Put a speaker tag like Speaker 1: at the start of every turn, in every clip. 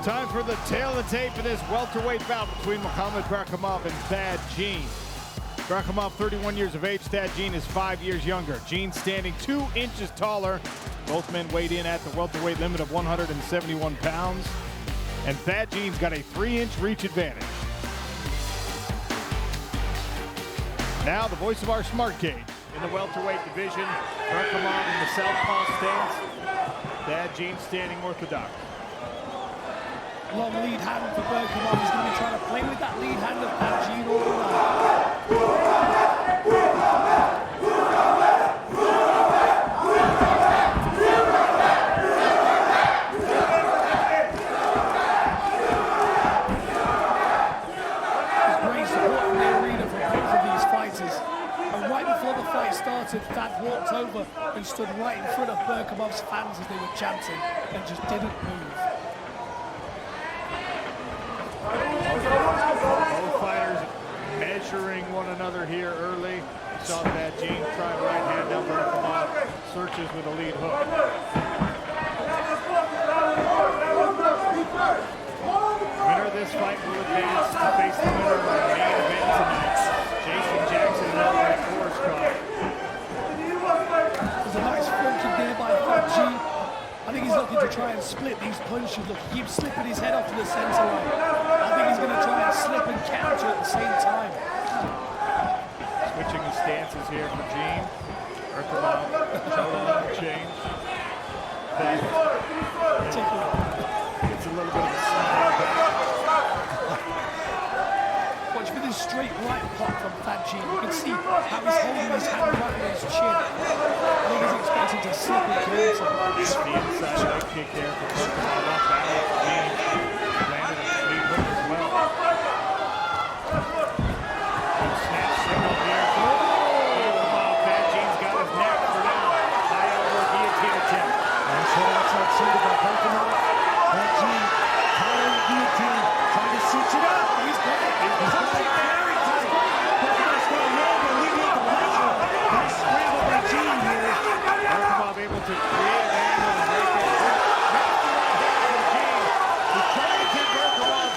Speaker 1: Time for the tail of the tape in this welterweight bout between Muhammad Berkamov and Thad Jean. Berkamov, 31 years of age. Thad Jean is 5 years younger. Jean standing 2 inches taller. Both men weighed in at the welterweight limit of 171 pounds. And Thad Jean's got a 3-inch reach advantage. Now the voice of our smart cage in the welterweight division. Berkamov in the southpaw stance. Thad Jean standing orthodox.
Speaker 2: Long lead hand for Berkamov. He's going to be trying to play with that lead hand of Thad Jean all night. There's great support in the arena for both of these fighters. And right before the fight started, Thad walked over and stood right in front of Berkamov's fans as they were chanting and just didn't move.
Speaker 1: Both fighters measuring one another here early. You saw Thad Jean try a right hand, now Berkamov searches with a lead hook. Winner of this fight will advance to face the winner of our main event tonight. Jason Jackson and Welterweight Forrest Card.
Speaker 2: There's a nice front kick there by Thad Jean. I think he's looking to try and split these punches. Look, he keeps slipping his head off to the center line. I think he's going to try and slip and counter at the same time.
Speaker 1: Switching the stances here for Jean. Berkamov showing a change. Gets a little bit of a smile back.
Speaker 2: Watch for this straight right pop from Thad Jean. You can see how he's holding his hand right on his chin. I think he's expecting to slip and counter.
Speaker 1: The inside leg kick there for Berkamov off that left Jean. Landed a lead hook as well. Good snap signal here. Berkamov, Thad Jean's got his neck for now. High elbow guillotine attempt.
Speaker 3: Nice head outside shoulder by Berkamov. Thad Jean, tying the guillotine, trying to cinch it up. He's got it. He's very tight. Berkamov's got a roll to alleviate the pressure. Nice scramble by Jean here.
Speaker 1: Berkamov able to create an angle and break that grip. He's trying to keep Berkamov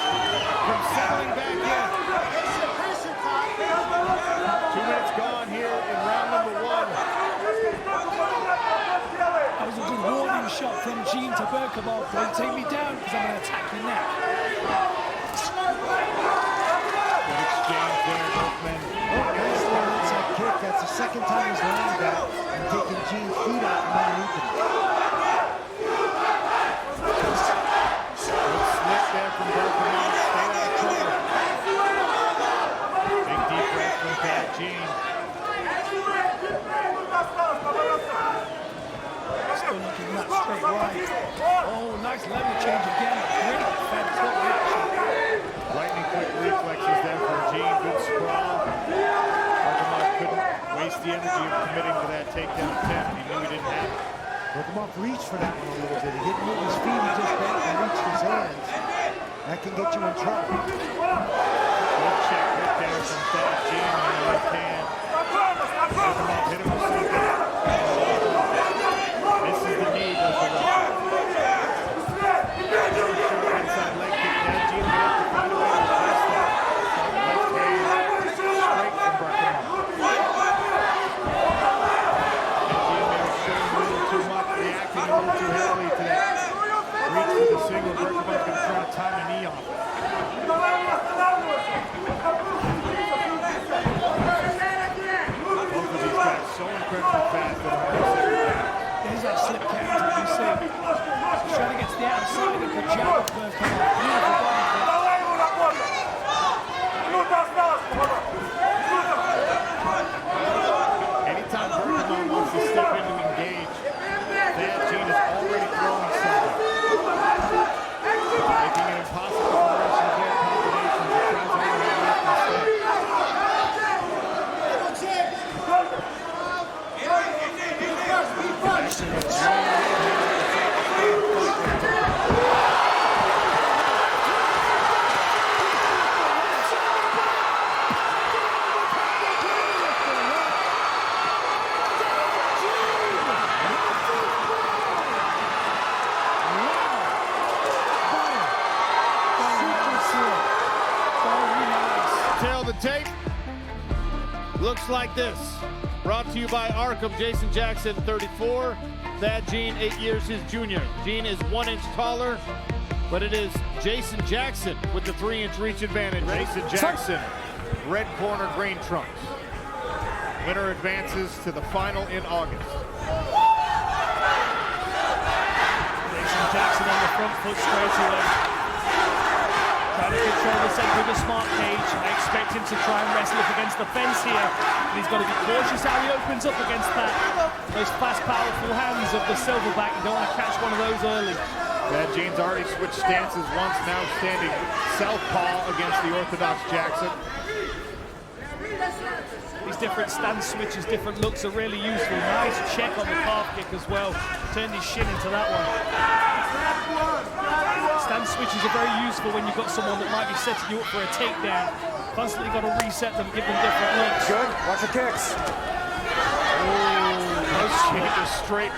Speaker 1: from settling back in. 2 minutes gone here in round number 1.
Speaker 2: That was a good warning shot from Jean to Berkamov. Don't take me down because I'm going to attack your neck.
Speaker 1: Good exchange there, both men.
Speaker 3: Oh, nice little inside kick. That's the second time he's landed that and taking Jean's feet out from underneath him.
Speaker 1: Good slip there from Berkamov. Stay out of trouble. Big deep breath from Thad Jean.
Speaker 2: Still looking that straight right. Oh, nice level change again. Great defense. What reaction.
Speaker 1: Lightning quick reflexes there from Jean. Good sprawl. Berkamov couldn't waste the energy of committing to that takedown attempt. He knew he didn't have it.
Speaker 3: Berkamov reached for that one a little bit. He didn't move his feet. He just bent and reached his hands. That can get you in trouble.
Speaker 1: Good check hit there from Thad Jean on the left hand. Berkamov hit him with something. This is the knee, Berkamov. Inside leg kick. Thad Jean will have to find a way to address that. Left hand straight from Berkamov. Thad Jean may have shown a little too much, reacting a little too heavily to that reach for the single. Berkamov's going to try to time a knee off it. Both of these guys so incredibly fast that
Speaker 2: There's that slip counter you see. He's trying to get to the outside of the jab of Berkamov. Beautiful body kick.
Speaker 1: anytime Berkamov wants to step in and engage, Thad Jean is already throwing something. Making it impossible for the Russian to get combinations. He tries to overhead left instead. the tape looks like this. Brought to you by Arkham. Jason Jackson, 34. Thad Gene, 8 years his junior. Gene is 1 inch taller, but it is Jason Jackson with the 3-inch reach advantage. Jason Jackson, red corner, green trunks. Winner advances to the final in August.
Speaker 2: Jason Jackson on the front foot straight away. Trying to control the center of the smart cage. I expect him to try and wrestle up against the fence here. And he's got to be cautious how he opens up against those fast, powerful hands of the silverback. You don't want to catch one of those early.
Speaker 1: Thad Gene's already switched stances once, now standing southpaw against the orthodox Jackson.
Speaker 2: These different stance switches, different looks are really useful. Nice check on the calf kick as well. Turned his shin into that one. Stance switches are very useful when you've got someone that might be setting you up for a takedown. Constantly got to reset them, give them different looks.
Speaker 3: Good. Watch the kicks.
Speaker 1: Those changes straight.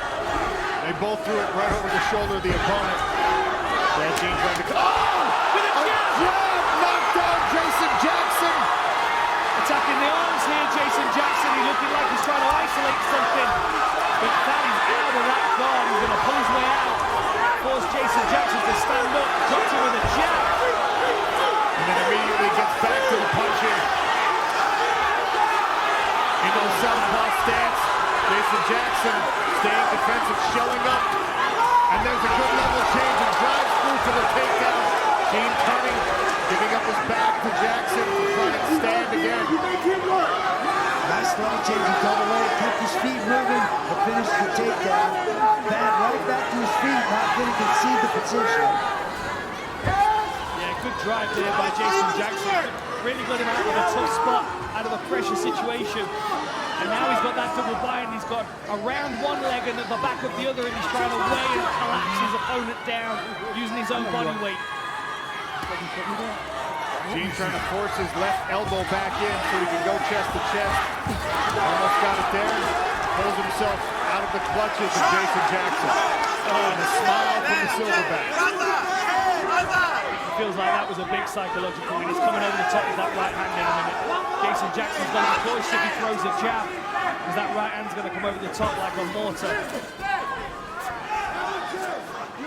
Speaker 1: They both threw it right over the shoulder of the opponent. Thad Gene tried to... Oh!
Speaker 2: With a jab!
Speaker 1: Knocked down Jason Jackson!
Speaker 2: Attacking the arms here, Jason Jackson. He's looking like he's trying to isolate something. But Thad is out of that guard. He's going to pull his way out. Force Jason Jackson to stand up. Drops him with a jab.
Speaker 1: And then immediately gets back to the punching. Into the southpaw stance. Jason Jackson staying defensive, showing up. And there's a good level change and drives through for the takedown. Gene turning, giving up his back to Jackson to try and stand again.
Speaker 3: Nice level change and double leg. Kept his feet moving to finish the takedown. Thad right back to his feet, not going to concede the position.
Speaker 2: Yeah, good drive there by Jason Jackson. Really got him out of a tough spot, out of a pressure situation. And now he's got that double bind. He's got around one leg and at the back of the other, and he's trying to weigh and collapse his opponent down using his own body weight.
Speaker 1: Gene trying to force his left elbow back in so he can go chest to chest. Almost got it there. Pulls himself out of the clutches of Jason Jackson. And a smile from the silverback.
Speaker 2: It feels like that was a big psychological win. He's coming over the top with that right hand in a minute. Jason Jackson's got a choice if he throws a jab, because that right hand's going to come over the top like a mortar.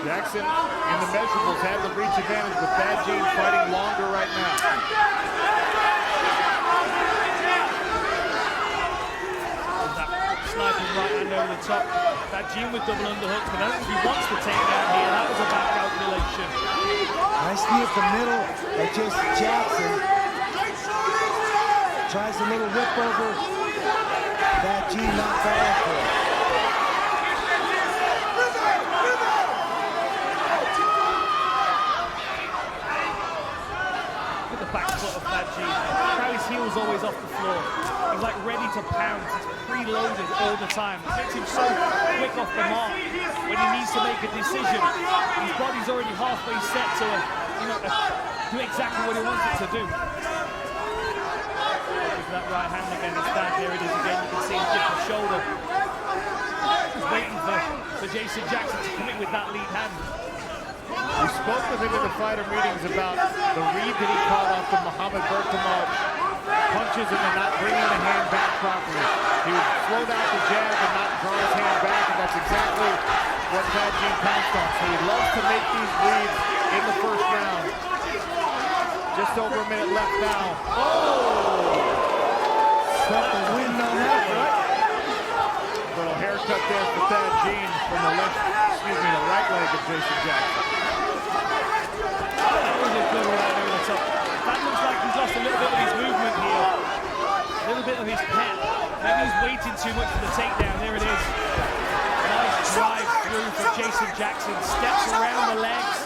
Speaker 1: Jackson in the measurables had the reach advantage, with Thad Gene fighting longer right now.
Speaker 2: Sniping right hand over the top. Thad Gene with double underhooks, but I don't think he wants the takedown here. That was a bad calculation.
Speaker 3: Nice knee at the middle by Jason Jackson. Tries a little whip over. Thad Gene not falling for it.
Speaker 2: Look at the back foot of Thad Gene. How his heel's always off the floor. He's like ready to pounce. He's preloaded all the time. It makes him so quick off the mark when he needs to make a decision. His body's already halfway set to do exactly what he wants it to do. That right hand again is Thad. There it is again. You can see him dip the shoulder. He's waiting for Jason Jackson to commit with that lead hand.
Speaker 1: We spoke with him in the fighter meetings about the read that he caught off the Muhammad Berkamov punches and then not bringing the hand back properly. He would float out the jab and not draw his hand back, and that's exactly what Thad Gene pounced on. So he loves to make these reads in the first round. Just over a minute left now. Oh!
Speaker 3: Felt the wind on that one.
Speaker 1: Little haircut there for Thad Gene from the right leg of Jason Jackson.
Speaker 2: That was a good right over the top. That looks like he's lost a little bit of his movement here. A little bit of his pep. Maybe he's waiting too much for the takedown. There it is. Nice drive through for Jason Jackson. Steps around the legs.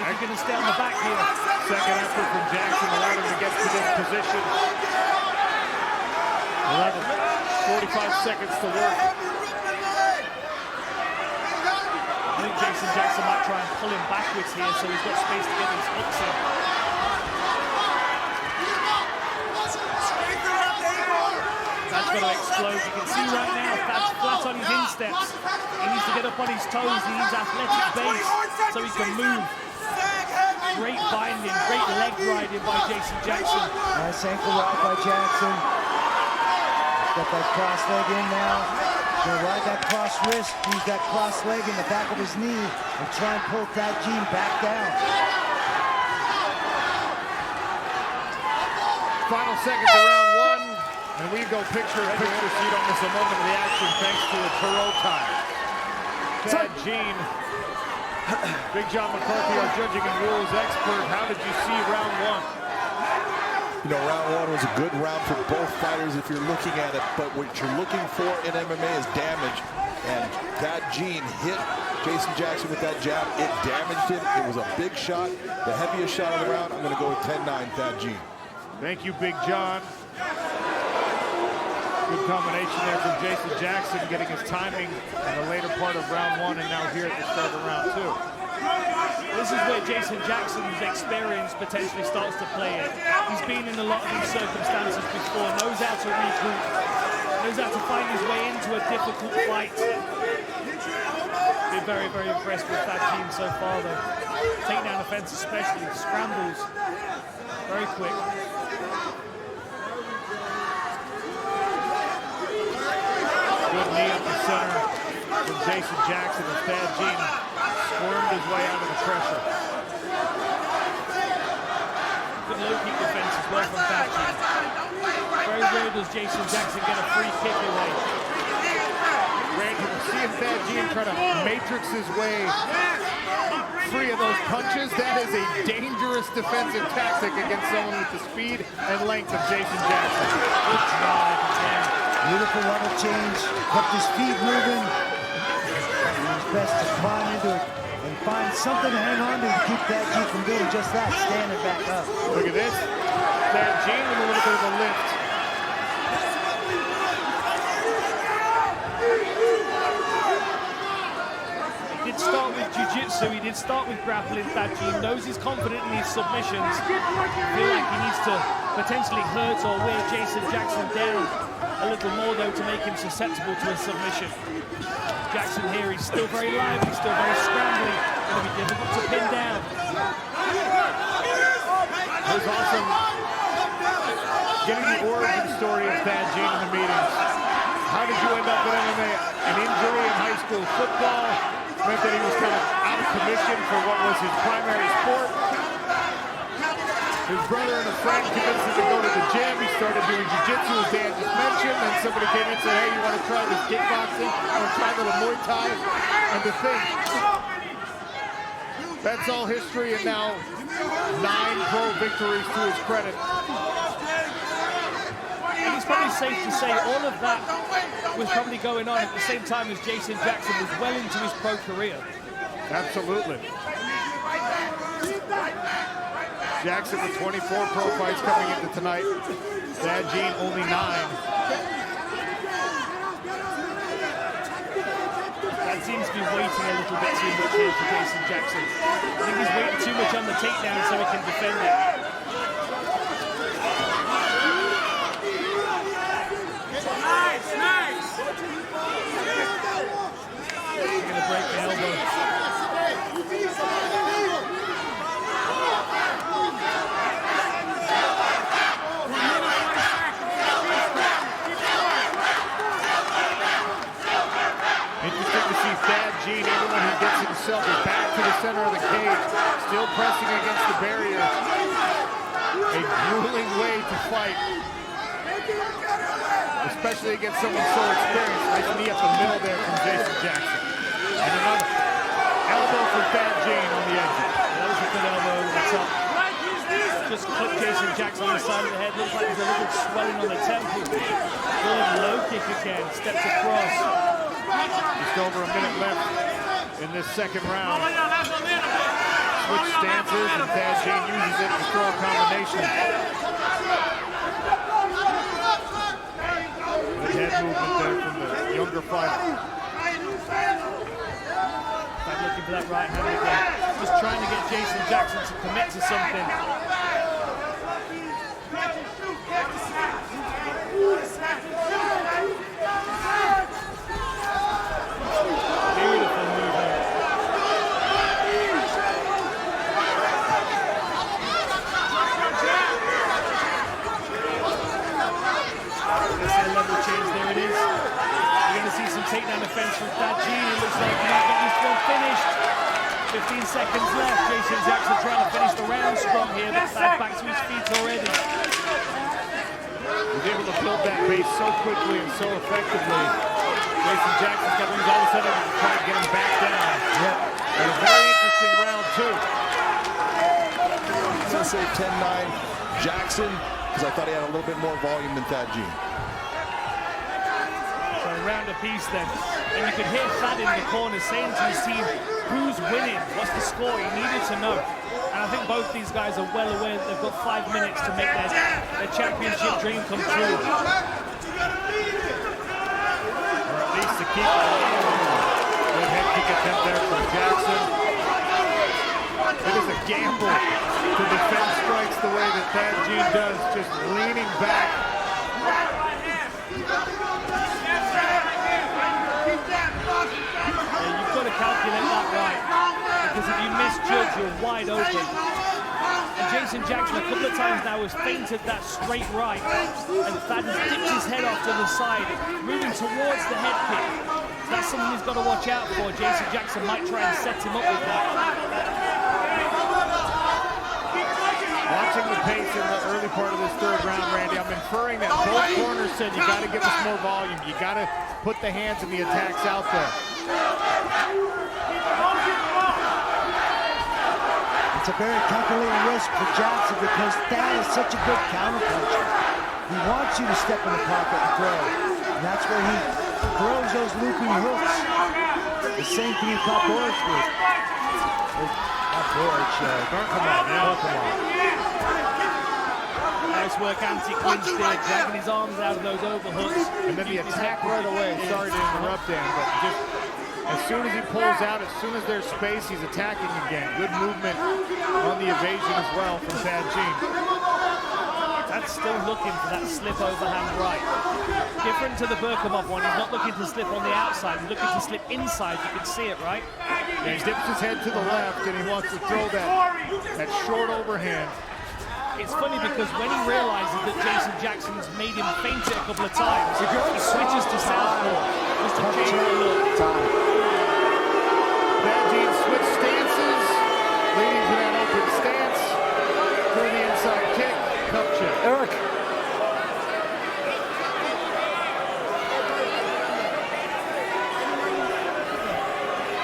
Speaker 2: If you're going to stay on the back here.
Speaker 1: Second effort from Jackson allowed him to get to this position. 45 seconds to work.
Speaker 2: I think Jason Jackson might try and pull him backwards here so he's got space to get his hooks in. Thad's got to explode. You can see right now Thad's flat on his insteps. He needs to get up on his toes. He needs athletic base so he can move. great binding, great leg riding by Jason Jackson.
Speaker 3: Nice ankle ride by Jackson. Got that cross leg in now. Gonna ride that cross wrist, use that cross leg in the back of his knee, and try and pull Thad Jean back down.
Speaker 1: Final seconds of round one, and we go picture-in-picture, so you don't miss a moment of the action thanks to the Perot time. Thad Jean, Big John McCarthy, our judging and rules expert. How did you see round one?
Speaker 4: You know, round one was a good round for both fighters if you're looking at it, but what you're looking for in MMA is damage, and Thad Jean hit Jason Jackson with that jab. It damaged him. It was a big shot, the heaviest shot of the round. I'm going to go with 10-9 Thad Jean.
Speaker 1: Thank you, Big John. Good combination there from Jason Jackson, getting his timing in the later part of round one and now here at the start of round two.
Speaker 2: This is where Jason Jackson's experience potentially starts to play in. He's been in a lot of these circumstances before, knows how to regroup, knows how to find his way into a difficult fight. Been very, very impressed with that team so far, though. Takedown offense especially, scrambles, very quick.
Speaker 1: Good knee up the center from Jason Jackson as Thad Jean squirmed his way out of the pressure.
Speaker 2: Good low kick defense as well from Thad Jean. Very rare does Jason Jackson get a free kick away.
Speaker 1: Randy, we're seeing Thad Jean try to matrix his way free of those punches. That is a dangerous defensive tactic against someone with the speed and length of Jason Jackson.
Speaker 2: Good drive again.
Speaker 3: Beautiful level change, kept his feet moving. He was best to climb into it and find something to hang on to keep Thad Jean from doing just that, standing back up.
Speaker 1: Look at this. Thad Jean with a little bit of a lift.
Speaker 2: He did start with Jiu-Jitsu, he did start with grappling. Thad Jean knows he's confident in his submissions. I feel like he needs to potentially hurt or wear Jason Jackson down a little more, though, to make him susceptible to a submission. Jackson here, he's still very lively, still very scrambling. Going to be difficult to pin down.
Speaker 1: It was awesome getting the origin story of Thad Jean in the meetings. How did you end up in MMA? An injury in high school football meant that he was kind of out of commission for what was his primary sport. His brother and a friend convinced him to go to the gym. He started doing jiu-jitsu, as Dan just mentioned, and somebody came in and said, hey, you want to try this kickboxing? You want to try a little Muay Thai? And to think, that's all history, and now 9 pro victories to his credit.
Speaker 2: And it's probably safe to say all of that was probably going on at the same time as Jason Jackson was well into his pro career.
Speaker 1: Absolutely. Jackson with 24 pro fights coming into tonight. Thad Jean only 9.
Speaker 2: That seems to be waiting a little bit too much here for Jason Jackson. I think he's waiting too much on the takedown so he can defend it.
Speaker 5: Nice.
Speaker 2: He's going to break the elbow.
Speaker 1: Interesting to see Thad Jean, even when he gets himself back to the center of the cage, still pressing against the barrier. A grueling way to fight, especially against someone so experienced. Nice knee up the middle there from Jason Jackson. And another elbow from Thad Jean on the exit.
Speaker 2: That was a good elbow over the top. Just clipped Jason Jackson on the side of the head. Looks like there's a little swelling on the temple. Good low kick again. Steps across.
Speaker 1: Just over a minute left in this second round. Switch stances, and Thad Jean uses it to throw a combination. Good head movement there from the younger fighter.
Speaker 2: Back looking for that right hand again. Just trying to get Jason Jackson to commit to something. Beautiful movement. seconds left. Jason Jackson trying to finish the round strong here, but back to his feet already.
Speaker 1: He's able to build that base so quickly and so effectively. Jason Jackson's got to use all the setup to try to get him back down. Yeah. And a very interesting round, too.
Speaker 4: I'm going to say 10-9 Jackson, because I thought he had a little bit more volume than Thad Jean.
Speaker 2: So round apiece then. And you could hear Thad in the corner saying to his team, who's winning? What's the score? He needed to know. And I think both these guys are well aware that they've got 5 minutes to make their championship dream come true.
Speaker 1: Or at least to keep it. Good head kick attempt there from Jackson. It is a gamble to defend strikes the way that Thad Jean does, just leaning back.
Speaker 2: Yeah, you've got to calculate that right, because if you misjudge, you're wide open. And Jason Jackson a couple of times now has feinted that straight right, and Thad has dipped his head off to the side, moving towards the head kick. So that's something he's got to watch out for. Jason Jackson might try and set him up with that.
Speaker 1: Watching the pace in the early part of this third round, Randy, I'm inferring that both corners said you got to give us more volume. You got to put the hands and the attacks out there.
Speaker 3: It's a very calculated risk for Jackson because Thad is such a good counterpuncher. He wants you to step in the pocket and throw. And that's where he throws those looping hooks. The same thing he caught Borich with. Not Borich, Berkhamov.
Speaker 2: Nice work, anti-clinch there, dragging his arms out of those overhooks.
Speaker 1: And then the attack right away. Sorry to interrupt him, but just as soon as he pulls out, as soon as there's space, he's attacking again. Good movement on the evasion as well from Thad Jean.
Speaker 2: That's still looking for that slip overhand right. Different to the Berkhamov one, he's not looking to slip on the outside, he's looking to slip inside, you can see it, right?
Speaker 1: Yeah, he dips his head to the left and he wants to throw that short overhand.
Speaker 2: It's funny because when he realizes that Jason Jackson's made him feint it a couple of times, he switches to southpaw just to change the look.
Speaker 1: Thad Jean switched stances, leading to that open stance, through the inside kick, cup check.
Speaker 5: Eric.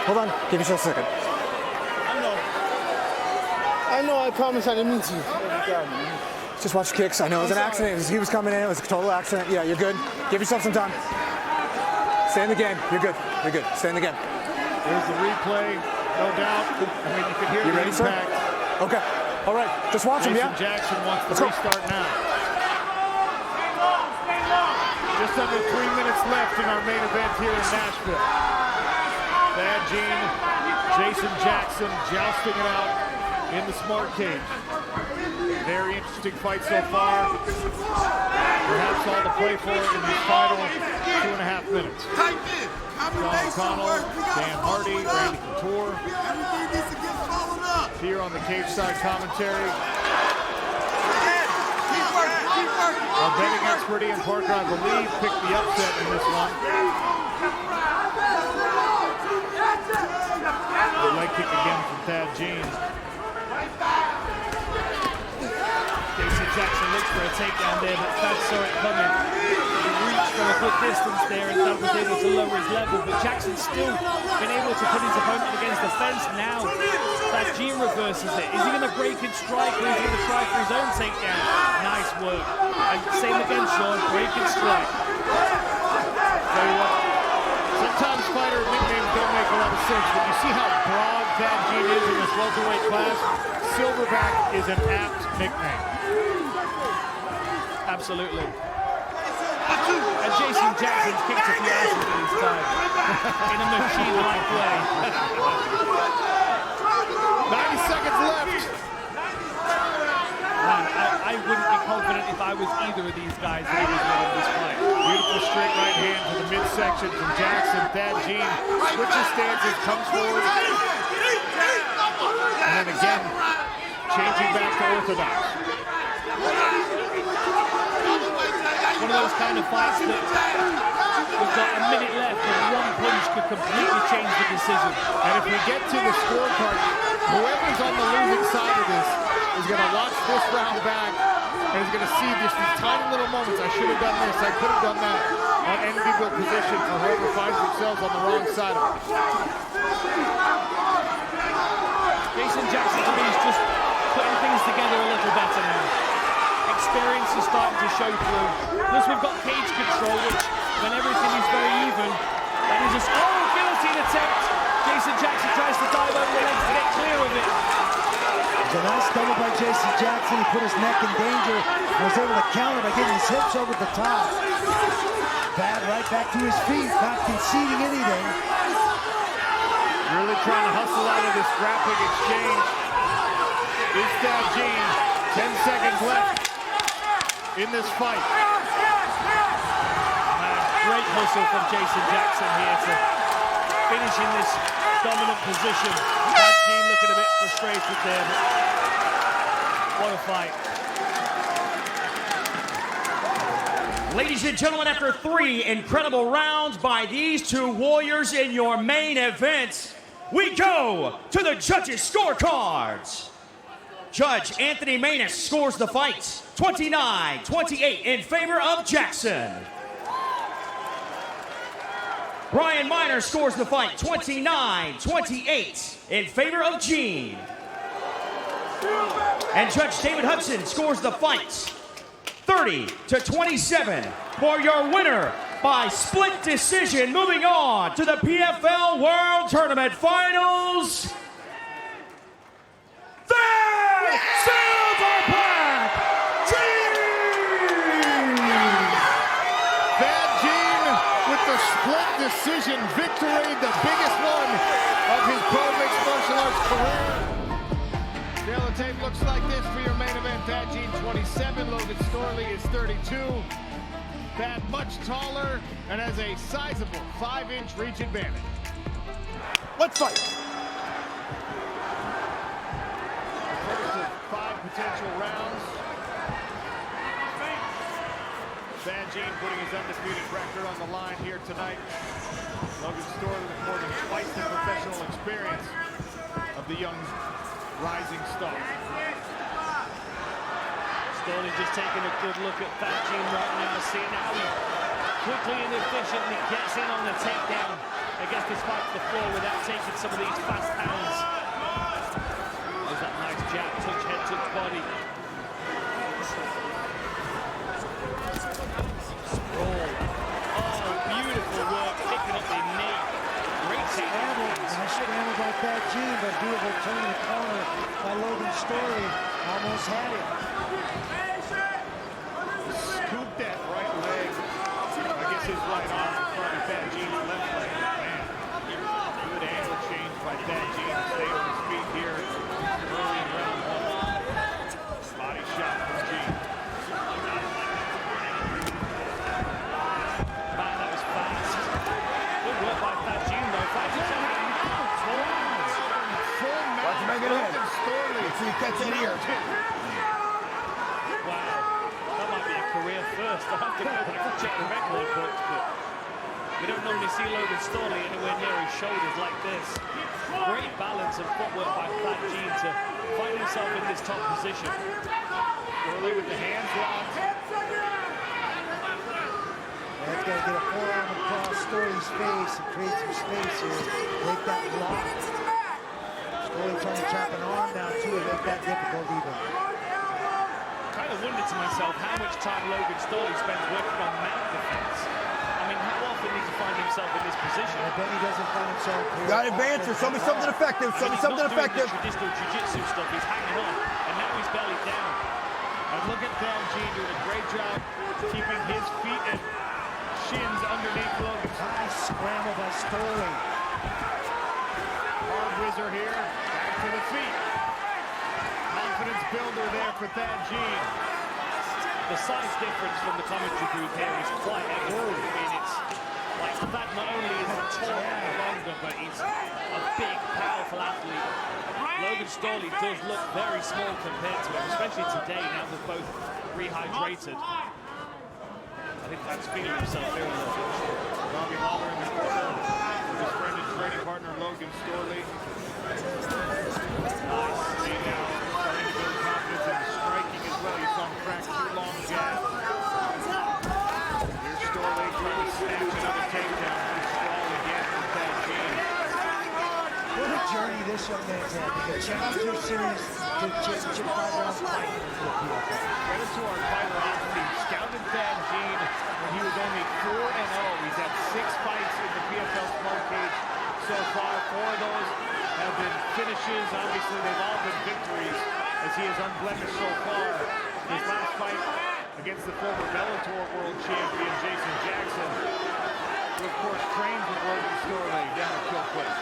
Speaker 5: Hold on, give yourself a second.
Speaker 6: I know, I promise I didn't mean to.
Speaker 5: Just watch the kicks. I know it was an accident. He was coming in. It was a total accident. Yeah, you're good. Give yourself some time. Stay in the game. You're good. You're good. Stay in the game.
Speaker 1: There's the replay, no doubt. I mean, you can hear the
Speaker 5: ready,
Speaker 1: impact.
Speaker 5: Sir? Okay. All right. Just watch him, yeah?
Speaker 1: Jackson wants to restart now. Just under 3 minutes left in our main event here in Nashville. Thad Jean, Jason Jackson jousting it out in the smart cage. Very interesting fight so far. Perhaps all to play for in these final 2.5 minutes. John O'Connell, Dan Hardy, Randy Couture. Here on the cage side commentary. Our betting expert Ian Parker, I believe, picked the upset in this one. The leg kick again from Thad Jean.
Speaker 2: Jason Jackson looks for a takedown there, but Thad saw it coming. He reached from a good distance there and Thad was able to lower his level, but Jackson's still been able to put his opponent against the fence. Now Thad Jean reverses it. Is he going to break and strike, or is he going to try for his own takedown? Nice work. And same again, Sean, break and strike.
Speaker 1: Tell you what, sometimes fighter nicknames don't make a lot of sense, but you see how broad Thad Jean is in this welterweight class? Silverback is an apt nickname.
Speaker 2: Absolutely. And Jason Jackson's kicked a few asses in his time. In a machine-like way.
Speaker 1: 90 seconds left.
Speaker 2: Man, I wouldn't be confident if I was either of these guys that he was winning this fight.
Speaker 1: Beautiful straight right hand to the midsection from Jackson. Thad Jean switches stances, comes forward. And then again, changing back to orthodox.
Speaker 2: One of those kind of fights that we've got a minute left and one punch could completely change the decision.
Speaker 1: And if we get to the scorecard, whoever's on the losing side of this is going to watch this round back and is going to see just these tiny little moments. I should have done this, I could have done that. An enviable position for whoever finds themselves on the wrong side of it.
Speaker 2: Jason Jackson, to me, is just putting things together a little better now. Experience is starting to show through. Plus, we've got cage control, which, when everything is very even, that is just, guillotine attempt. Jason Jackson tries to dive over the legs to get clear of it.
Speaker 3: It's a nice stumble by Jason Jackson. He put his neck in danger and was able to counter by getting his hips over the top. Bad right back to his feet, not conceding anything.
Speaker 1: Really trying to hustle out of this grappling exchange. Is Thad Jean. 10 seconds left in this fight.
Speaker 2: Great hustle from Jason Jackson here to finish in this dominant position. Thad Jean looking a bit frustrated there, but what a fight.
Speaker 7: Ladies and gentlemen, after 3 incredible rounds by these two warriors in your main event, we go to the judges' scorecards. Judge Anthony Maness scores the fight 29-28 in favor of Jackson. Brian Miner scores the fight 29-28 in favor of Jean. And Judge David Hudson scores the fight 30-27 for your winner by split decision. Moving on to the PFL World Tournament Finals. The Silver Black Jean!
Speaker 1: Thad Jean with the split decision victory, the biggest one of his pro mixed martial arts career. Tail of tape looks like this for your main event. Thad Jean 27, Logan Storley is 32. Thad much taller and has a sizable 5-inch reach advantage. Let's fight. The first of 5 potential rounds. Thad Jean putting his undisputed record on the line here tonight. Logan Storley with more than twice the professional experience of the young rising star.
Speaker 2: Storley just taking a good look at Thad Jean right now, seeing how he quickly and efficiently gets in on the takedown against this fight to the floor without taking some of these fast hands. There's that nice jab, touch head, touch body. Oh, beautiful work, picking up the knee. Great takedown.
Speaker 3: Nice scramble by Thad Jean, but beautiful turn in the corner by Logan Storley. Almost had it.
Speaker 1: Scoop that right leg. I guess his right arm in front of Thad Jean's left leg. Man, good angle change by Thad Jean to stay on his feet here early in round 1. Body shot from Jean.
Speaker 2: Man, that was fast. Good work by Thad Jean though. Thad Jean
Speaker 1: Watch him make it ahead. Storley.
Speaker 6: See, catch it here.
Speaker 2: Wow, that might be a career first. I have to go back and check the record books, but we don't normally see Logan Storley anywhere near his shoulders like this. Great balance and footwork by Thad Jean to find himself in this top position.
Speaker 1: Storley with the hands locked.
Speaker 3: That's got to get a forearm across Storley's face and create some space here. Make that lock. Storley trying to trap an arm down too and make that difficult even.
Speaker 2: Kind of wondered to myself how much time Logan Storley spends working on mount defense. I mean, how often does he find himself in this position?
Speaker 3: I bet he doesn't find himself here.
Speaker 6: Got advance or show me something effective. Show me something effective.
Speaker 2: Traditional jiu-jitsu stuff. He's hanging on, and now he's belly down.
Speaker 1: And look at Thad Jean doing a great job keeping his feet and shins underneath Logan's.
Speaker 3: Nice scramble by Storley.
Speaker 1: Hard whizzer here, back to the feet. Confidence builder there for Thad Jean.
Speaker 2: The size difference from the commentary booth here is quite evident. I mean, it's like Thad not only is he tall and longer, but he's a big, powerful athlete. Logan Storley does look very small compared to him, especially today now they're both rehydrated. I
Speaker 7: think Fats feeling himself here a little bit.
Speaker 1: Robbie Lawler in the corner with his friend and training partner Logan Storley. Nice. Stay down. Starting to build confidence in the striking as well. You saw him crack 2 long jabs. Here's Storley trying to snatch another takedown. He's strong again with that game.
Speaker 3: What a journey this young man's had. The Challenger Series to championship 5-round fight.
Speaker 1: Credit to our fighter ops team. Scouted Thad Gene when he was only 4-0. He's had 6 fights in the PFL smoke cage so far. 4 of those have been finishes. Obviously, they've all been victories as he is unblemished so far. His last fight against the former Bellator world champion, Jason Jackson, who of course trains with Logan Storley down at Kilquist.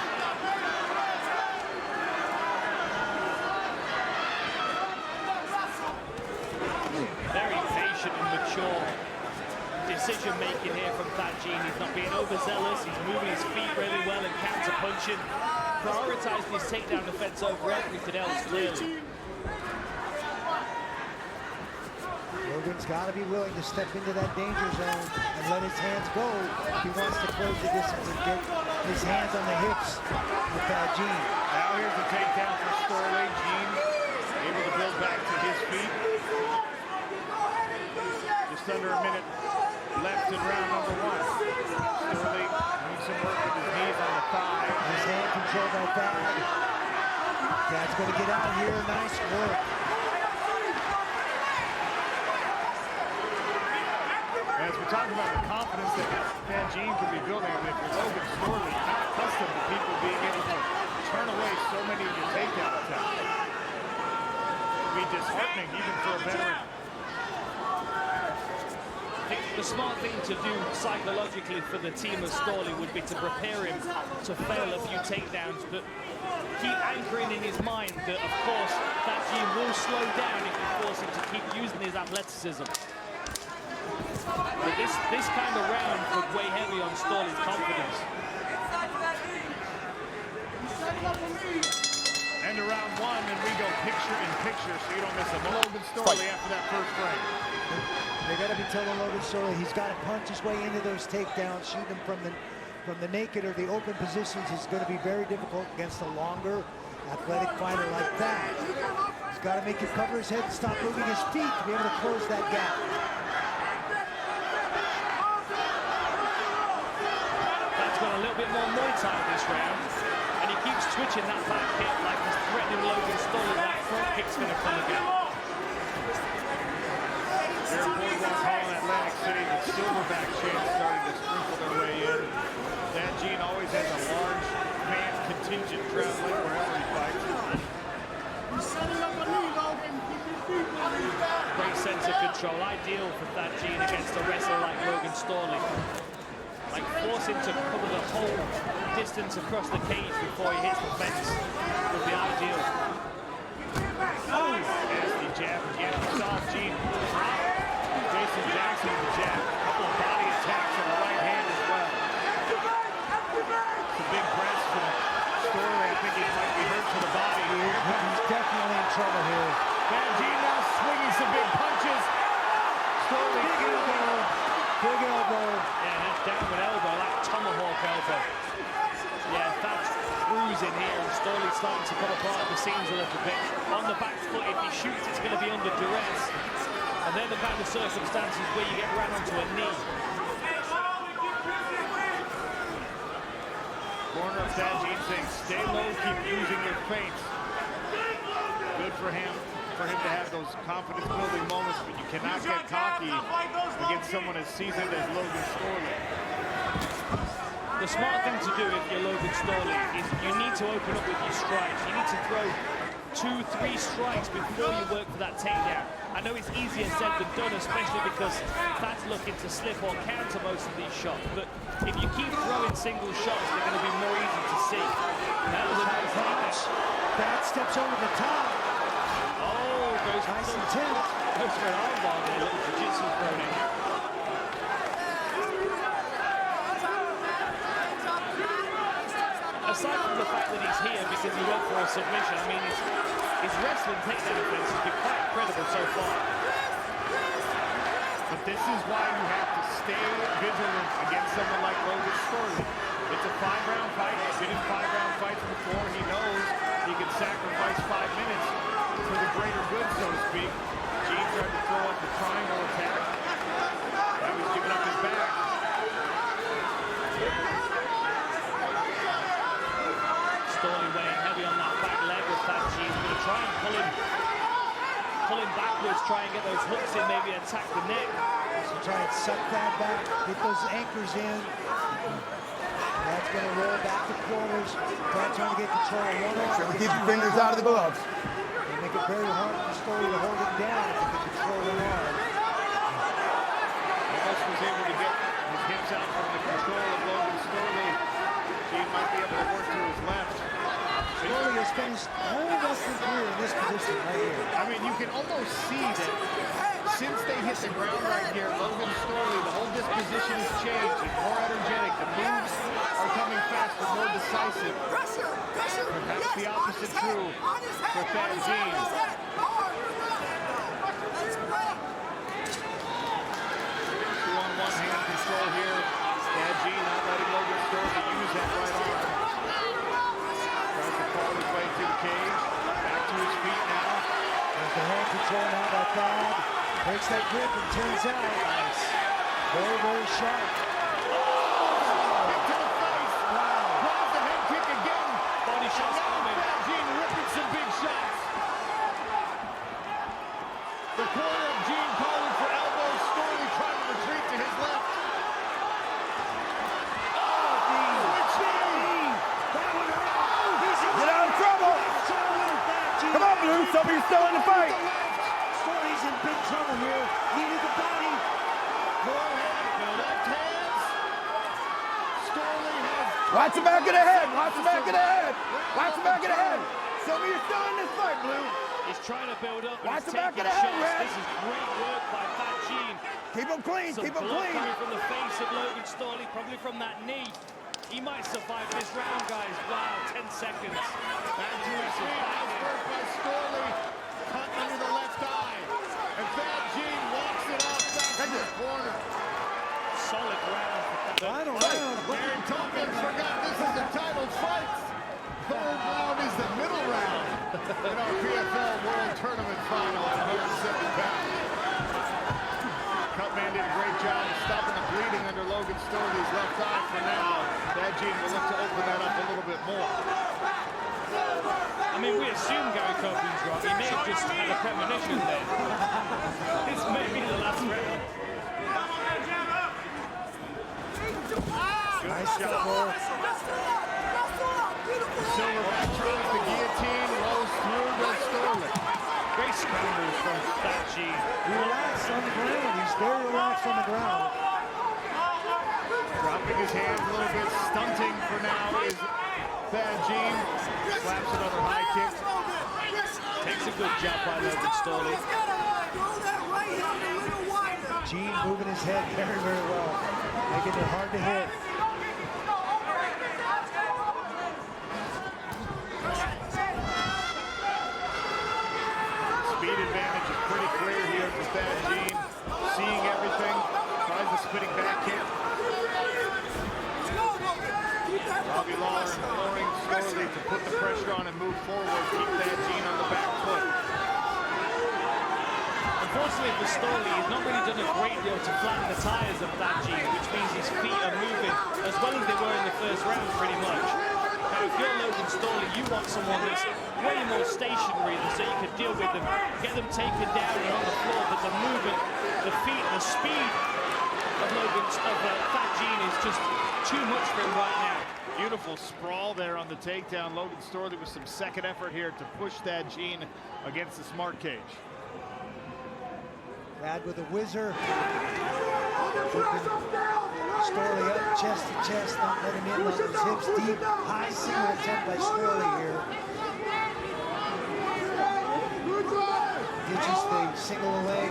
Speaker 7: Very patient and mature decision making here from Thad Gene. He's not being overzealous. He's moving his feet really well and counter punching. Prioritizing his takedown defense over everything else, clearly.
Speaker 3: Logan's got to be willing to step into that danger zone and let his hands go if he wants to close the distance and get his hands on the hips with Thad Gene.
Speaker 1: Now here's the takedown for Storley. Gene able to build back to his feet. Just under a minute left in round number 1. Storley needs some work with his knees on the thigh.
Speaker 3: His hand controlled by Thad. Thad's going to get out here. Nice work.
Speaker 1: As we talk about the confidence that Thad Gene could be building, I mean, if you're Logan Storley, not accustomed to people being able to turn away so many of your takedown attempts. It would be disheartening even for a veteran.
Speaker 7: I think the smart thing to do psychologically for the team of Storley would be to prepare him to fail a few takedowns, but keep anchoring in his mind that, of course, Thad Gene will slow down if you force him to keep using his athleticism. But this kind of round would weigh heavy on Storley's confidence.
Speaker 1: End of round 1, and we go picture in picture, so you don't miss a Logan Storley after that first frame.
Speaker 3: They got to be telling Logan Storley he's got to punch his way into those takedowns. Shoot them from the naked or the open positions is going to be very difficult against a longer, athletic fighter like that. He's got to make him cover his head and stop moving his feet to be able to close that gap.
Speaker 7: That's got a little bit more Muay Thai this round, and he keeps twitching that back hip like he's threatening Logan Storley. That front kick's going to come again.
Speaker 1: There's Boardwalk Hall in Atlantic City. The Silverback chants starting to sprinkle their way in. Thad Gene always has a large fan contingent traveling wherever he fights.
Speaker 7: Great sense of control, ideal for Thad Gene against a wrestler like Logan Storley. Like force him to cover the whole distance across the cage before he hits the fence would be ideal.
Speaker 1: Oh, nasty jab again. We saw Gene drop Jason Jackson with the jab. A couple of body attacks on the right hand as well. It's a big press from Storley. I think he might be hurt to the body.
Speaker 3: He's definitely in trouble here.
Speaker 1: Thad Gene now swinging some big punches. Storley
Speaker 3: Big elbow.
Speaker 7: Yeah, that's downward elbow, like tomahawk elbow. Yeah, Thad's cruising here, and Storley's starting to come apart at the seams a little bit. On the back foot, if he shoots, it's going to be under duress. And then the kind of circumstances where you get ran onto a knee.
Speaker 1: Corner of Thad Gene saying, stay low, keep using your feints. Good for him to have those confidence-building moments, but you cannot get cocky against someone as seasoned as Logan Storley.
Speaker 7: The smart thing to do if you're Logan Storley is you need to open up with your strikes. You need to throw 2-3 strikes before you work for that takedown. I know it's easier said than done, especially because Thad's looking to slip or counter most of these shots. But if you keep throwing single shots, they're going to be more easy to see. That was a nice punch.
Speaker 3: Thad steps over the top.
Speaker 7: Oh, goes
Speaker 3: Nice attempt.
Speaker 7: Goes for an armbar there, a little jiu-jitsu thrown in. Aside from the fact that he's here because he went for a submission, I mean, his wrestling takedown defense has been quite incredible so far.
Speaker 1: But this is why you have to stay vigilant against someone like Logan Storley. It's a 5-round fight. He's been in 5-round fights before. He knows he can sacrifice 5 minutes for the greater good, so to speak. Gene tried to throw up the triangle attack. Now he's giving up his back.
Speaker 8: Storley weighing heavy on that back leg with that Gene. He's going to try and pull him backwards, try and get those hooks in, maybe attack the neck.
Speaker 3: So try and suck that back, get those anchors in. That's going to roll back to corners. Trying to get control of one arm.
Speaker 6: So keep your fingers out of the gloves.
Speaker 3: They make it very hard for Storley to hold it down if he can control one arm.
Speaker 1: Almost was able to get his hips out from the control of Logan Storley. Gene might be able to work to his left.
Speaker 3: Storley has finished all wrestling career in this position right here.
Speaker 1: I mean, you can almost see that since they hit the ground right here, Logan Storley, the whole disposition has changed. He's more energetic. The moves are coming faster, more decisive. Perhaps the opposite true for Thad Gene. 2-on-1 hand control here. Thad Gene not letting Logan Storley use that right arm. Tries to crawl his way to the cage. Back to his feet now.
Speaker 3: There's the hand control now by Thad. Breaks that grip and turns out. Nice. Very, very sharp.
Speaker 1: Kick to the face.
Speaker 3: Wow.
Speaker 1: Drives the head kick again.
Speaker 8: Body shots coming.
Speaker 1: Thad Gene ripping some big shots. The corner of Gene calling for elbows. Storley trying to retreat to his left.
Speaker 6: Get out of trouble. Come on, Blue. Somebody's still in the fight.
Speaker 3: Storley's in big trouble here. Needed the body.
Speaker 1: Left hands. Storley has...
Speaker 6: Watch the back of the head. Watch the back of the head. Watch the back of the head. Show me you're still in this fight, Blue.
Speaker 8: He's trying to build up.
Speaker 6: Watch
Speaker 8: He's
Speaker 6: the back
Speaker 8: taking
Speaker 6: of the head,
Speaker 8: shots.
Speaker 6: Red.
Speaker 8: This is great work by Thad Gene.
Speaker 6: Keep him clean.
Speaker 8: Some
Speaker 6: Keep him
Speaker 8: blood
Speaker 6: clean.
Speaker 8: coming from the face of Logan Storley, probably from that knee. He might survive this round, guys. Wow, 10 seconds.
Speaker 1: Back to his feet. Nice work by Storley. Cut under the left eye. And Thad Gene walks it off back to the corner.
Speaker 8: Solid round.
Speaker 3: Final round.
Speaker 1: Aaron Tompkins forgot this is a title fight. Third round is the middle round in our PFL World Tournament final at 170 pounds. Cutman did a great job of stopping the bleeding under Logan Storley's left eye for now. Thad Gene will look to open that up a little bit more.
Speaker 8: I mean, we assume Gary Copeland's right. He may have just had a premonition then. This may be the last round.
Speaker 3: Nice shot, Will.
Speaker 1: Silverback tries the guillotine, rolls through to Storley.
Speaker 8: Great scrambles from Thad Gene.
Speaker 3: Relaxed on the ground. He's very relaxed on the ground.
Speaker 1: Dropping his hands a little bit, stunting for now is Thad Gene. Slaps another high kick.
Speaker 8: Takes a good jab by Logan Storley.
Speaker 3: Gene moving his head very, very well. Making it hard to hit.
Speaker 1: Speed advantage is pretty clear here for Thad Gene. Seeing everything, tries the spinning back kick. Robbie Lawler imploring Storley to put the pressure on and move forward, keep Thad Gene on the back foot.
Speaker 8: Unfortunately for Storley, he's not really done a great deal to flatten the tires of Thad Gene, which means his feet are moving as well as they were in the first round, pretty much. Now, if you're Logan Storley, you want someone that's way more stationary so you can deal with them, get them taken down and on the floor, but the movement, the feet, the speed of Thad Gene is just too much for him right now.
Speaker 1: Beautiful sprawl there on the takedown. Logan Storley with some second effort here to push Thad Gene against the smart cage.
Speaker 3: Thad with a whizzer. Storley up, chest to chest, not letting him in on his hips. Deep, high single attempt by Storley here. Ditches the single leg.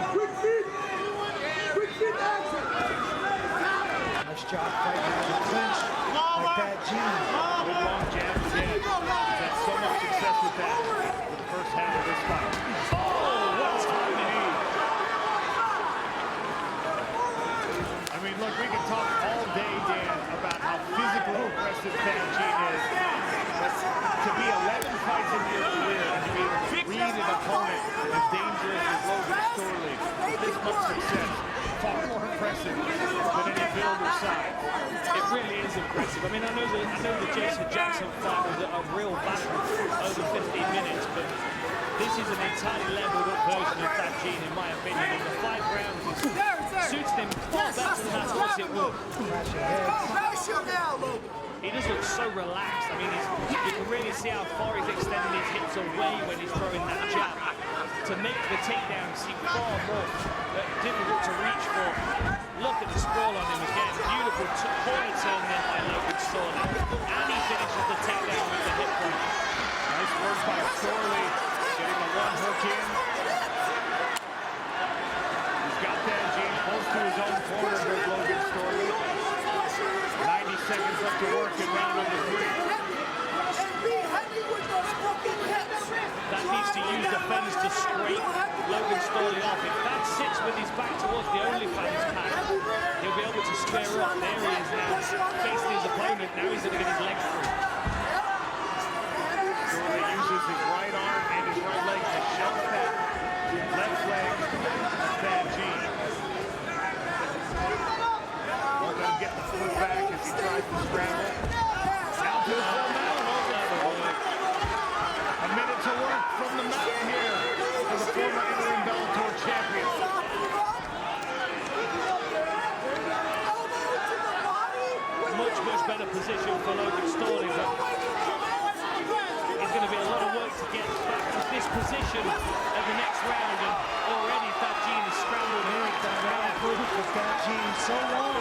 Speaker 3: Nice job fighting in the clinch by Thad Gene.
Speaker 1: Good long jab again. He's had so much success with that for the first half of this fight. Oh, what timing! I mean, look, aggressive opponent as dangerous as Logan Storley with this much success. Far more impressive than any build or size.
Speaker 8: It really is impressive. I mean, I know the Jason Jackson fight was a real battle over 15 minutes, but this is an entirely leveled up version of that Gene, in my opinion. And the 5 rounds suits him far better than I thought it would. He just looks so relaxed. I mean, you can really see how far he's extending his hips away when he's throwing that jab to make the takedown seem far more difficult to reach for. Look at the sprawl on him again. Beautiful corner turn there by Logan Storley. And he finishes the takedown with the hip point.
Speaker 1: Nice work by Storley, getting the 1 hook in. He's got that Gene close to his own corner, goes Logan Storley. 90 seconds left to work in round number 3.
Speaker 8: That needs to use the fence to scrape Logan Storley off. If that sits with his back towards the OnlyFans pad, he'll be able to square up. There he is now, facing his opponent. Now he's going to get his legs through.
Speaker 1: Storley uses his right arm and his right leg to shelf that left leg of Thad Gene. Won't let him get the foot back as he tries to scramble. Now to the full mount. A minute to work from the mountain here for the former interim Bellator champion.
Speaker 8: Much better position for Logan Storley, but it's going to be a lot of work to get back to this position at the next round, and already Thad Gene is scrambled here.
Speaker 3: Thad Gene so long,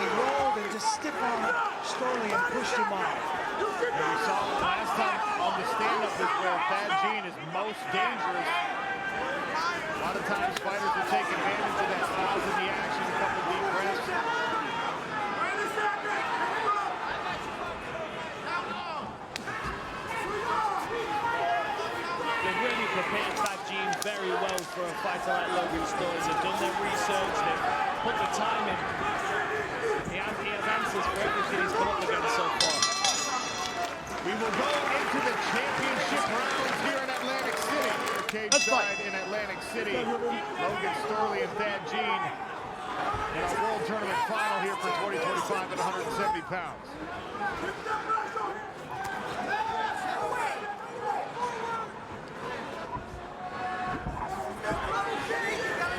Speaker 3: he rolled and just stiff-armed Storley and pushed him off.
Speaker 1: And we saw last time on the stand-up is where Thad Gene is most dangerous. A lot of times fighters will take advantage of that pause in the action, a couple deep breaths.
Speaker 8: They've really prepared Thad Gene very well for a fighter like Logan Storley. They've done their research, they've put the time in. He has answers for everything he's come up against so far.
Speaker 1: We will go into the championship rounds here in Atlantic City. Cage side in Atlantic City. Logan Storley and Thad Gene in our World Tournament final here for 2025 at 170 pounds.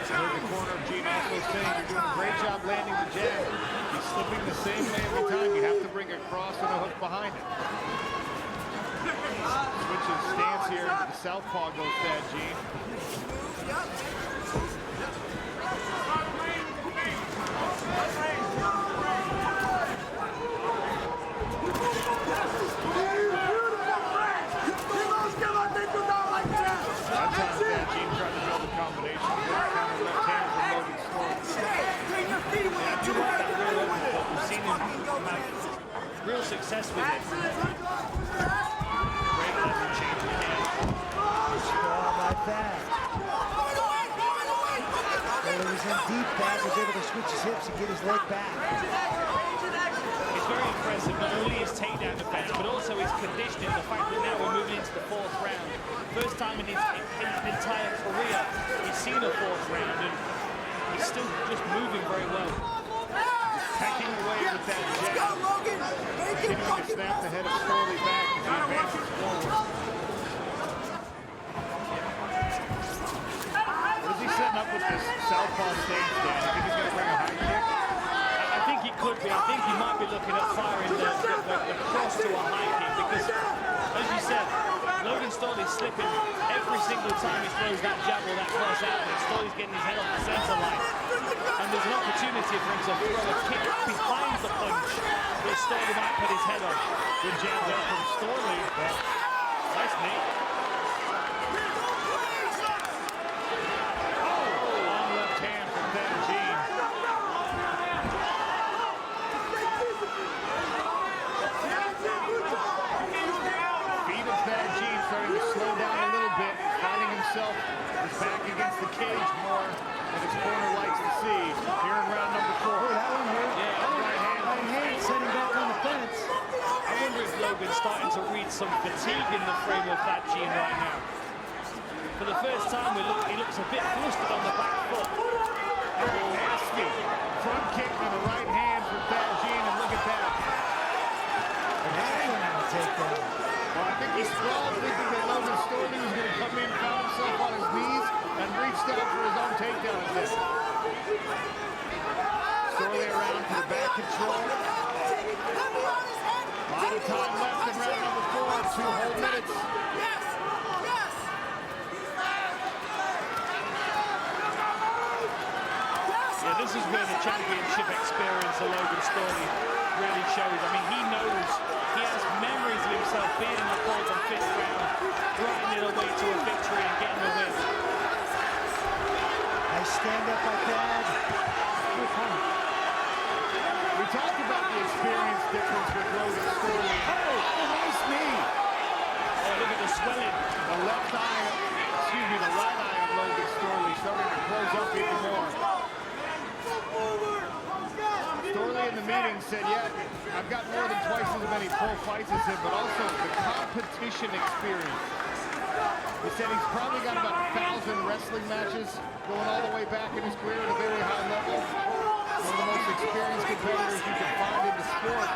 Speaker 1: Here's the corner of Gene also saying you're doing a great job landing the jab. He's slipping the same way every time. You have to bring a cross and a hook behind it. Switches stance here into the southpaw goes Thad Gene. That time Thad Gene tried to build a combination. Counter left hand from Logan Storley.
Speaker 8: I do like that real overcut. We've seen him have real success with it. Great level change again.
Speaker 3: Strong like that. When he was in deep, Thad was able to switch his hips and get his leg back.
Speaker 8: It's very impressive, not only his takedown defense, but also his conditioning. The fact that now we're moving into the 4th round. First time in his entire career he's seen a 4th round, and he's still just moving very well.
Speaker 1: Hacking away with that jab. Continuing to snap the head of Storley back as he advances forward. What is he setting up with this southpaw stance, Dan? You think he's going to bring a high kick?
Speaker 8: I think he could be. I think he might be looking at firing the cross to a high kick, because, as you said, Logan Storley's slipping every single time he throws that jab or that cross out, and Storley's getting his head off the center line. And there's an opportunity for him to throw a kick behind the punch that Storley might put his head on.
Speaker 1: Good jab there from Storley.
Speaker 8: Nice knee.
Speaker 1: Long left hand from Thad Gene. Feet of Thad Gene starting to slow down a little bit, finding himself his back against the cage more than his corner likes to see. Here in round number 4.
Speaker 3: Oh, that one hurt.
Speaker 8: Yeah,
Speaker 3: Right hand setting back on the fence.
Speaker 8: I wonder if Logan's starting to read some fatigue in the frame of Thad Gene right now. For the first time, he looks a bit flustered on the back foot.
Speaker 1: Nasty front kick on the right hand for Thad Jean, and look at that. Well, I think he sprawled, thinking that Logan Storley was going to come in, found himself on his knees, and reached out for his own takedown. Storley around to the back control. A lot of time left in round number 4, 2 whole minutes.
Speaker 8: Yeah, this is where the championship experience of Logan Storley really shows. I mean, he knows, he has memories of himself being in the 4th and 5th round, grinding away to a victory and getting the win.
Speaker 3: Nice stand up by Thad.
Speaker 1: We talked about the experience difference with Logan Storley. Oh, nice knee.
Speaker 8: Oh, look at the swelling.
Speaker 1: The left eye, excuse me, the right eye of Logan Storley starting to close up even more. Storley in the meeting said, yeah, I've got more than twice as many pro fights as him, but also the competition experience. He said he's probably got about 1,000 wrestling matches going all the way back in his career at a very high level. One of the most experienced competitors you can find in the sport.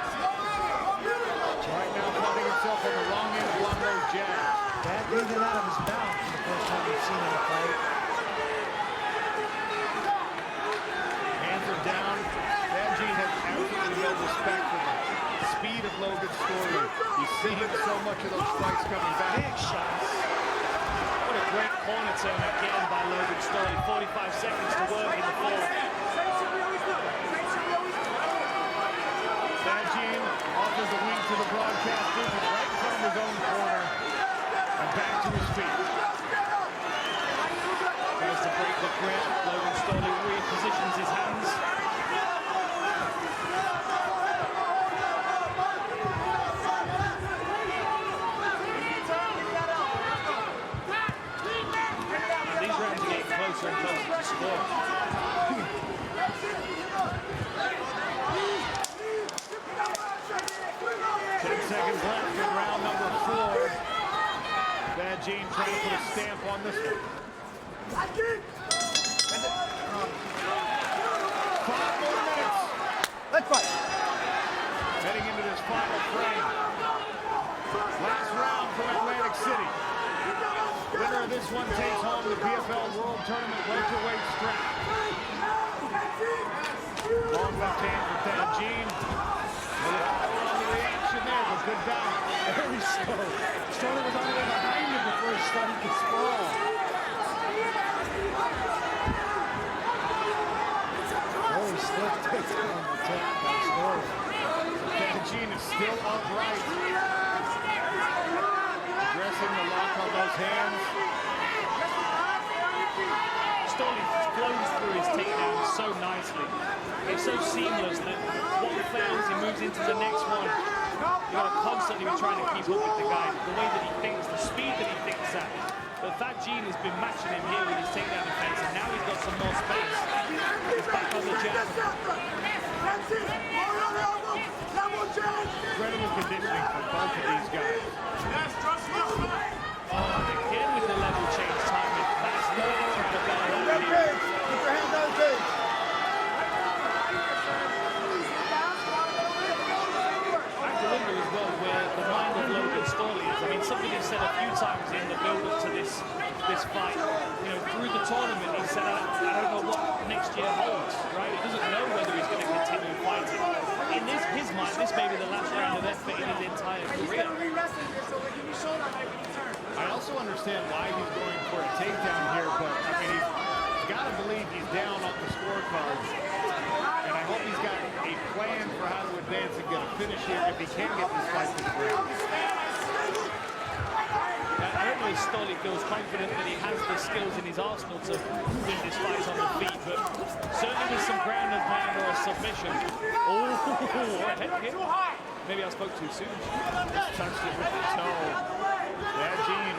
Speaker 1: Right now finding himself on the wrong end of one of those jabs.
Speaker 3: Thad breathing out of his mouth for the first time we've seen him in a fight.
Speaker 1: Hands are down. Thad Jean has absolutely no respect for the speed of Logan Storley. He's seeing so much of those fights coming back.
Speaker 8: Big shots. What a great corner turn again by Logan Storley. 45 seconds to work in the 4th.
Speaker 1: Thad Jean offers a wink to the broadcast booth right in front of his own corner and back to his feet.
Speaker 8: Tries to break the grip. Logan Storley repositions his hands. These rounds are getting closer and closer to score.
Speaker 1: 10 seconds left in round number 4. Thad Jean trying to put a stamp on this one. 5 more minutes.
Speaker 5: Let's fight.
Speaker 1: Heading into this final frame. Last round from Atlantic City. Winner of this one takes home the PFL World Tournament welterweight strap. Long left hand for Thad Jean. On the reaction there, but good balance.
Speaker 3: Very slow. Storley was on the way behind him before he started to sprawl. Very slick takedown on the tip by Storley.
Speaker 1: Thad Jean is still upright. Addressing the lock on those hands.
Speaker 8: Storley flows through his takedown so nicely. It's so seamless that one fails, he moves into the next one. You've got to constantly be trying to keep up with the guy, the way that he thinks, the speed that he thinks at. But Thad Jean has been matching him here with his takedown defense, and now he's got some more space. He's back on the jab.
Speaker 1: Incredible conditioning for both of these guys.
Speaker 8: Oh, and again with the level change timing. That's not the better one here.
Speaker 6: Keep your hands on the cage.
Speaker 8: I have to wonder as well where the mind of Logan Storley is. I mean, something he said a few times in the build-up to this fight. You know, through the tournament, he said, I don't know what next year holds, right? He doesn't know whether he's going to continue fighting. In his mind, this may be the last round of effort in his entire career.
Speaker 1: I also understand why he's going for a takedown here, but I mean, he's got to believe he's down on the scorecards. And I hope he's got a plan for how to advance and get a finish here if he can get this fight to the ground.
Speaker 8: I don't know if Storley feels confident that he has the skills in his arsenal to win this fight on the feet, but certainly with some ground and pound or a submission. Oh, or a head kick. Maybe I spoke too soon.
Speaker 1: Just touched it with the toe. Thad Jean,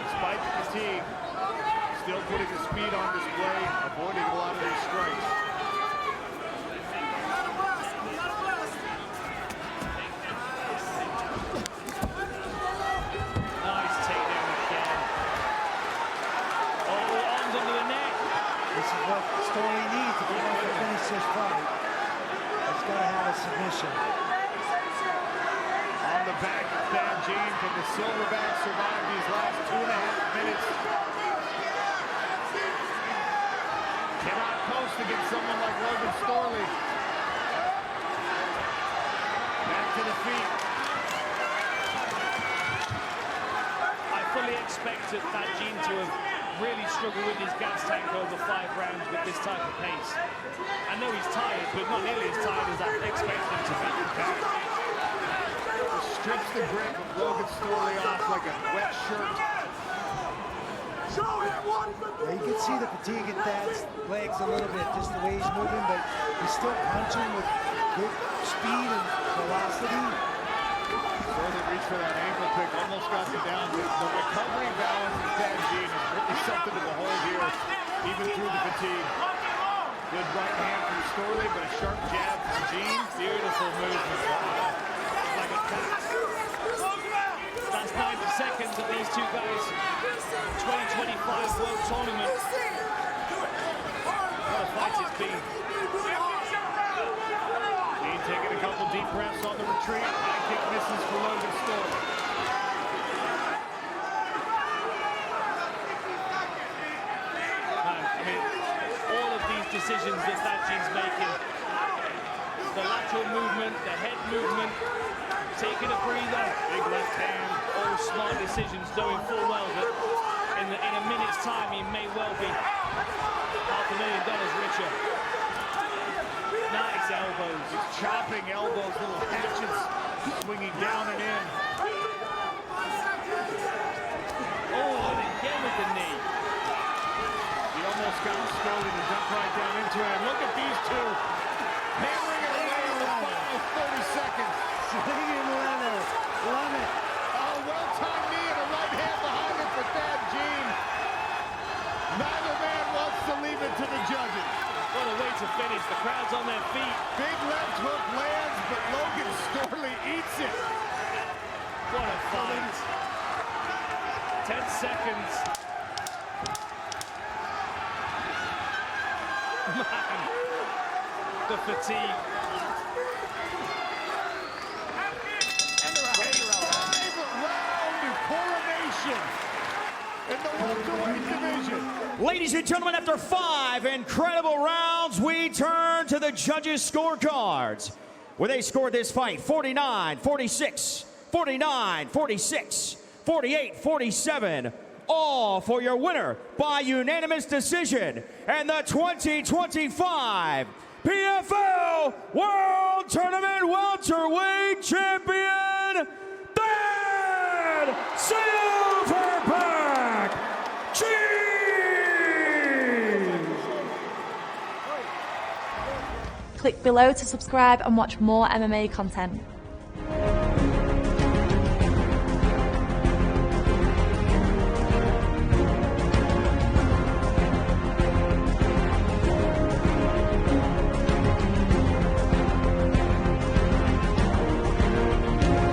Speaker 1: despite the fatigue, still putting the speed on display, avoiding a lot of these strikes.
Speaker 8: Nice takedown again.
Speaker 3: Storley needs if he wants to finish this fight. He's got to have a submission.
Speaker 1: On the back of Thad Jean. Can the Silverback survive these last 2.5 minutes? Cannot coast against someone like Logan Storley. Back to the feet.
Speaker 8: I fully expected Thad Jean to have really struggled with his gas tank over 5 rounds with this type of pace. I know he's tired, but not nearly as tired as I expected him to be.
Speaker 1: Strips the grip of Logan Storley off like a wet shirt.
Speaker 3: Yeah, you can see the fatigue in Thad's legs a little bit, just the way he's moving, but he's still punching with good speed and velocity.
Speaker 1: Storley reached for that ankle pick, almost got him down. The recovery balance of Thad Jean is really something to behold here, even through the fatigue. Good right hand from Storley, but a sharp jab from Jean. Beautiful movement. Like a pass.
Speaker 8: That's 90 seconds of these two guys. 2025 World Tournament. What a fight it's been.
Speaker 1: Jean taking a couple deep breaths on the retreat. High kick misses for Logan Storley.
Speaker 8: I mean, all of these decisions that Thad Jean's making, the lateral movement, the head movement, taking a breather,
Speaker 1: Big left hand.
Speaker 8: all smart decisions, knowing full well that in a minute's time he may well be $500,000 richer. Nice elbows.
Speaker 1: He's chopping elbows, little hatchets, swinging down and in.
Speaker 8: Oh, and again with the knee.
Speaker 1: He almost got Storley to jump right down into it. And look at these two hammering it away in the final 30 seconds.
Speaker 3: Swinging leather. Love it.
Speaker 1: Oh, well-timed knee and a right hand behind it for Thad Jean. Neither man wants to leave it to the judges.
Speaker 8: What a way to finish. The crowd's on their feet.
Speaker 1: Big left hook lands, but Logan Storley eats it.
Speaker 8: What a fight. 10 seconds. Man, the fatigue.
Speaker 1: Five-round coronation in the welterweight division.
Speaker 7: Ladies and gentlemen, after 5 incredible rounds, we turn to the judges' scorecards, where they scored this fight 49-46, 49-46, 48-47, all for your winner by unanimous decision, and the 2025 PFL World Tournament Welterweight Champion, Thad Silverback Jean!
Speaker 9: Click below to subscribe and watch more MMA content.